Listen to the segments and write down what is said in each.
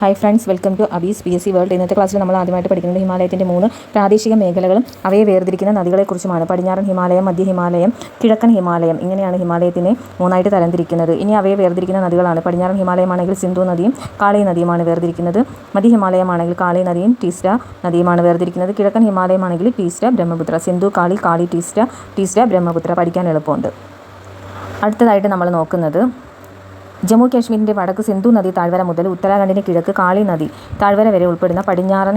Hi friends, welcome to Abees PSC world. ഇന്നത്തെ ക്ലാസ്സിൽ നമ്മൾ ആദ്യമായിട്ട് പഠിക്കുന്നത് ഹിമാലയത്തിൻ്റെ 3 പ്രാദേശിക മേഖലകളും അവയെ വേർതിരിക്കുന്ന നദികളെക്കുറിച്ചുമാണ്. പടിഞ്ഞാറൻ ഹിമാലയം, മധ്യ ഹിമാലയം, കിഴക്കൻ ഹിമാലയം, ഇങ്ങനെയാണ് ഹിമാലയത്തിനെ 3ആയിട്ട് തരംതിരിക്കുന്നത്. ഇനി അവയെ വേർതിരിക്കുന്ന നദികളാണ്. പടിഞ്ഞാറൻ ഹിമാലയമാണെങ്കിൽ സിന്ധു നദിയും കാളി നദിയുമാണ് വേർതിരിക്കുന്നത്. മധ്യ ഹിമാലയമാണെങ്കിൽ കാളി നദിയും ടീസ്റ്റ നദിയുമാണ് വേർതിരിക്കുന്നത്. കിഴക്കൻ ഹിമാലയമാണെങ്കിൽ ടീസ്റ്റ, ബ്രഹ്മപുത്ര. സിന്ധു, കാളി, കാളി, ടീസ്റ്റ, ബ്രഹ്മപുത്ര. പഠിക്കാൻ എളുപ്പമുണ്ട്. അടുത്തതായിട്ട് നമ്മൾ നോക്കുന്നത് ജമ്മു കാശ്മീരിൻ്റെ വടക്ക് സിന്ധു നദി താഴ്വര മുതൽ ഉത്തരാഖണ്ഡിന് കിഴക്ക് കാളി നദി താഴ്വര വരെ ഉൾപ്പെടുന്ന പടിഞ്ഞാറൻ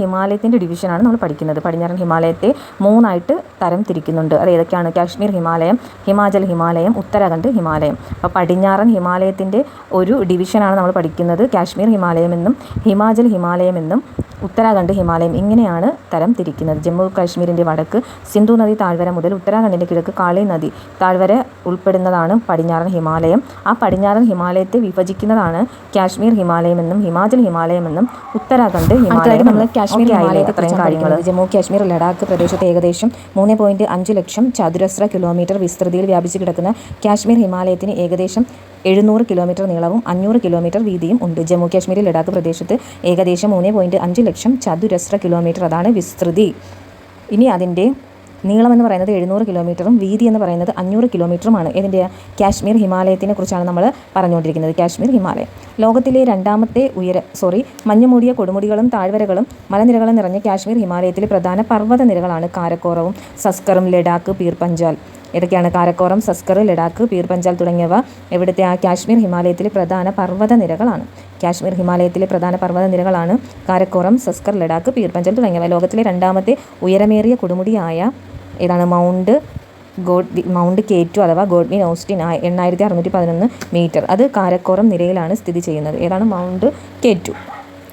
ഹിമാലയത്തിൻ്റെ ഡിവിഷനാണ് നമ്മൾ പഠിക്കുന്നത്. പടിഞ്ഞാറൻ ഹിമാലയത്തെ 3ആയിട്ട് തരം തിരിക്കുന്നുണ്ട്. അത് ഏതൊക്കെയാണ്? കാശ്മീർ ഹിമാലയം, ഹിമാചൽ ഹിമാലയം, ഉത്തരാഖണ്ഡ് ഹിമാലയം. അപ്പോൾ പടിഞ്ഞാറൻ ഹിമാലയത്തിൻ്റെ ഒരു ഡിവിഷനാണ് നമ്മൾ പഠിക്കുന്നത്. കാശ്മീർ ഹിമാലയം എന്നും ഹിമാചൽ ഹിമാലയം എന്നും ഉത്തരാഖണ്ഡ് ഹിമാലയം, ഇങ്ങനെയാണ് തരം തിരിക്കുന്നത്. ജമ്മു കാശ്മീരിൻ്റെ വടക്ക് സിന്ധു നദി താഴ്വര മുതൽ ഉത്തരാഖണ്ഡിൻ്റെ കിഴക്ക് കാളി നദി താഴ്വര ഉൾപ്പെടുന്നതാണ് പടിഞ്ഞാറൻ ഹിമാലയം. ആ പടിഞ്ഞാറൻ ഹിമാലയത്തെ വിഭജിക്കുന്നതാണ് കാശ്മീർ ഹിമാലയം എന്നും ഹിമാചൽ ഹിമാലയം എന്നും ഉത്തരാഖണ്ഡ് ഹിമാലയം. നമ്മൾ കാശ്മീർ ഹിമാലയത്തെ ഇത്രയും കാര്യങ്ങൾ. ജമ്മു കാശ്മീർ ലഡാക്ക് പ്രദേശത്ത് ഏകദേശം 3.5 ലക്ഷം ചതുരശ്ര കിലോമീറ്റർ വിസ്തൃതിയിൽ വ്യാപിച്ചു കിടക്കുന്ന കാശ്മീർ ഹിമാലയത്തിന് ഏകദേശം 700 കിലോമീറ്റർ നീളവും 500 കിലോമീറ്റർ വീതിയും ഉണ്ട്. ജമ്മു കാശ്മീർ ലഡാക്ക് പ്രദേശത്ത് ഏകദേശം 3.5 ലക്ഷം ചതുരശ്ര കിലോമീറ്റർ, അതാണ് വിസ്തൃതി. ഇനി അതിൻ്റെ നീളമെന്ന് പറയുന്നത് 700 കിലോമീറ്ററും വീതി എന്ന് പറയുന്നത് 500 കിലോമീറ്ററുമാണ്. ഇതിൻ്റെ കാശ്മീർ ഹിമാലയത്തിനെ കുറിച്ചാണ് നമ്മൾ പറഞ്ഞുകൊണ്ടിരിക്കുന്നത്. കാശ്മീർ ഹിമാലയം ലോകത്തിലെ രണ്ടാമത്തെ മഞ്ഞുമൂടിയ കൊടുമുടികളും താഴ്വരകളും മലനിരകളും നിറഞ്ഞ കാശ്മീർ ഹിമാലയത്തിലെ പ്രധാന പർവ്വത നിരകളാണ് കാരക്കോറവും സസ്കറും, ലഡാക്ക്, പീർ പഞ്ചാൽ. ഏതൊക്കെയാണ്? കാരക്കോറം, സസ്കർ, ലഡാക്ക്, പീർ പഞ്ചാൽ തുടങ്ങിയവ എവിടുത്തെ കാശ്മീർ ഹിമാലയത്തിലെ പ്രധാന പർവ്വത നിരകളാണ്. കാശ്മീർ ഹിമാലയത്തിലെ പ്രധാന പർവ്വത നിരകളാണ് കാരക്കോറം, സസ്കർ, ലഡാക്ക്, പീർ പഞ്ചാൽ തുടങ്ങിയവ. ലോകത്തിലെ രണ്ടാമത്തെ ഉയരമേറിയ കൊടുമുടിയായ ഏതാണ്? മൗണ്ട് K2 അഥവാ ഗോഡ്വിൻ ഓസ്റ്റിൻ 8611 മീറ്റർ. അത് കാരക്കോറം നിരയിലാണ് സ്ഥിതി ചെയ്യുന്നത്. ഏതാണ്? മൗണ്ട് K2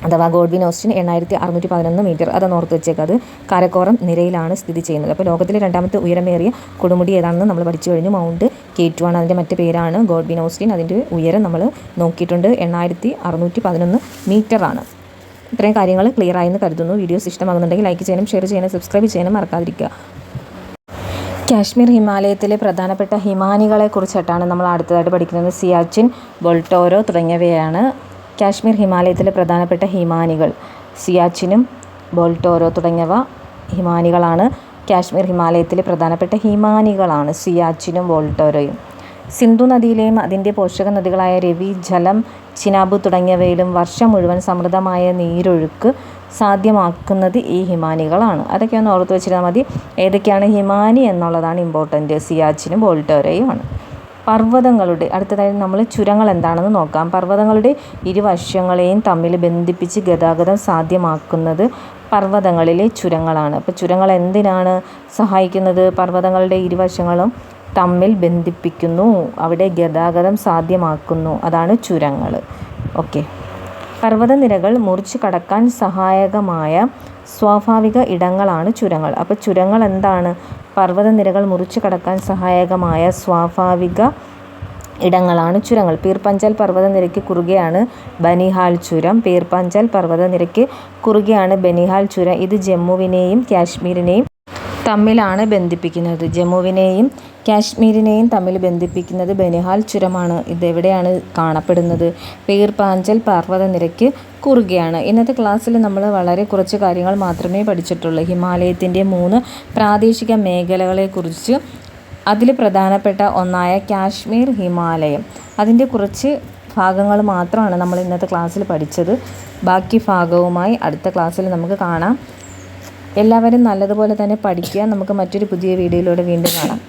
അഥവാ ഗോഡ്വിൻ ഓസ്റ്റിൻ 8611 മീറ്റർ. അതൊന്ന് ഓർത്ത് വെച്ചേക്കാം. അത് കാരക്കോറം നിരയിലാണ് സ്ഥിതി ചെയ്യുന്നത്. അപ്പോൾ ലോകത്തിലെ രണ്ടാമത്തെ ഉയരമേറിയ കൊടുമുടി ഏതാണെന്ന് നമ്മൾ പഠിച്ചു കഴിഞ്ഞു. മൗണ്ട് K2 ആണ്. അതിൻ്റെ മറ്റു പേരാണ് ഗോഡ്വിൻ ഓസ്റ്റിൻ. അതിൻ്റെ ഉയരം നമ്മൾ നോക്കിയിട്ടുണ്ട്, 8611 മീറ്ററാണ്. ഇത്രയും കാര്യങ്ങൾ ക്ലിയർ ആയെന്ന് കരുതുന്നു. വീഡിയോസ് ഇഷ്ടമാകുന്നുണ്ടെങ്കിൽ ലൈക്ക് ചെയ്യണം, ഷെയർ ചെയ്യണം, സബ്സ്ക്രൈബ് ചെയ്യണം മറക്കാതിരിക്കുക. കാശ്മീർ ഹിമാലയത്തിലെ പ്രധാനപ്പെട്ട ഹിമാനികളെ കുറിച്ചിട്ടാണ് നമ്മൾ അടുത്തതായിട്ട് പഠിക്കുന്നത്. സിയാച്ചിൻ, ബോൾട്ടോരോ തുടങ്ങിയവയാണ് കാശ്മീർ ഹിമാലയത്തിലെ പ്രധാനപ്പെട്ട ഹിമാനികൾ. സിയാച്ചിനും ബോൾട്ടോരോ തുടങ്ങിയവ ഹിമാനികളാണ്. കാശ്മീർ ഹിമാലയത്തിലെ പ്രധാനപ്പെട്ട ഹിമാനികളാണ് സിയാച്ചിനും ബോൾട്ടോരോയും. സിന്ധു നദിയിലെയും അതിൻ്റെ പോഷക നദികളായ രവി, ജലം, ചിനാബ് തുടങ്ങിയവയിലും വർഷം മുഴുവൻ സമൃദ്ധമായ നീരൊഴുക്ക് സാധ്യമാക്കുന്നത് ഈ ഹിമാനികളാണ്. അതൊക്കെ ഒന്ന് ഓർത്ത് വെച്ചിരുന്നാൽ മതി. ഏതൊക്കെയാണ് ഹിമാനി എന്നുള്ളതാണ് ഇമ്പോർട്ടൻറ്റ്. സിയാച്ചിനും ബോൾട്ടോരോയുമാണ്. അടുത്തതായി നമ്മൾ ചുരങ്ങൾ എന്താണെന്ന് നോക്കാം. പർവ്വതങ്ങളുടെ ഇരുവശങ്ങളെയും തമ്മിൽ ബന്ധിപ്പിച്ച് ഗതാഗതം സാധ്യമാക്കുന്നത് പർവ്വതങ്ങളിലെ ചുരങ്ങളാണ്. അപ്പോൾ ചുരങ്ങൾ എന്തിനാണ് സഹായിക്കുന്നത്? പർവ്വതങ്ങളുടെ ഇരുവശങ്ങളും തമ്മിൽ ബന്ധിപ്പിക്കുന്നു, അവിടെ ഗതാഗതം സാധ്യമാക്കുന്നു, അതാണ് ചുരങ്ങൾ. ഓക്കെ. പർവ്വതനിരകൾ മുറിച്ച് കടക്കാൻ സഹായകമായ സ്വാഭാവിക ഇടങ്ങളാണ് ചുരങ്ങൾ. അപ്പോൾ ചുരങ്ങൾ എന്താണ്? പർവ്വതനിരകൾ മുറിച്ച് കടക്കാൻ സഹായകമായ സ്വാഭാവിക ഇടങ്ങളാണ് ചുരങ്ങൾ. പീർ പഞ്ചാൽ പർവ്വതനിരയ്ക്ക് കുറുകെയാണ് ബനിഹാൽ ചുരം. പീർ പഞ്ചാൽ പർവ്വതനിരയ്ക്ക് കുറുകെയാണ് ബനിഹാൽ ചുരം. ഇത് ജമ്മുവിനെയും കാശ്മീരിനെയും തമ്മിലാണ് ബന്ധിപ്പിക്കുന്നത്. ജമ്മുവിനെയും കാശ്മീരിനെയും തമ്മിൽ ബന്ധിപ്പിക്കുന്നത് ബനിഹാൽ ചുരമാണ്. ഇതെവിടെയാണ് കാണപ്പെടുന്നത്? പീർ പാഞ്ചൽ പർവ്വതനിരയ്ക്ക് കുറുകെയാണ്. ഇന്നത്തെ ക്ലാസ്സിൽ നമ്മൾ വളരെ കുറച്ച് കാര്യങ്ങൾ മാത്രമേ പഠിച്ചിട്ടുള്ളൂ. ഹിമാലയത്തിൻ്റെ 3 പ്രാദേശിക മേഖലകളെക്കുറിച്ച്, അതിൽ പ്രധാനപ്പെട്ട ഒന്നായ കാശ്മീർ ഹിമാലയം, അതിൻ്റെ കുറച്ച് ഭാഗങ്ങൾ മാത്രമാണ് നമ്മൾ ഇന്നത്തെ ക്ലാസ്സിൽ പഠിച്ചത്. ബാക്കി ഭാഗവുമായി അടുത്ത ക്ലാസ്സിൽ നമുക്ക് കാണാം. എല്ലാവരും നല്ലതുപോലെ തന്നെ പഠിക്കുക. നമുക്ക് മറ്റൊരു പുതിയ വീഡിയോയിലൂടെ വീണ്ടും കാണാം.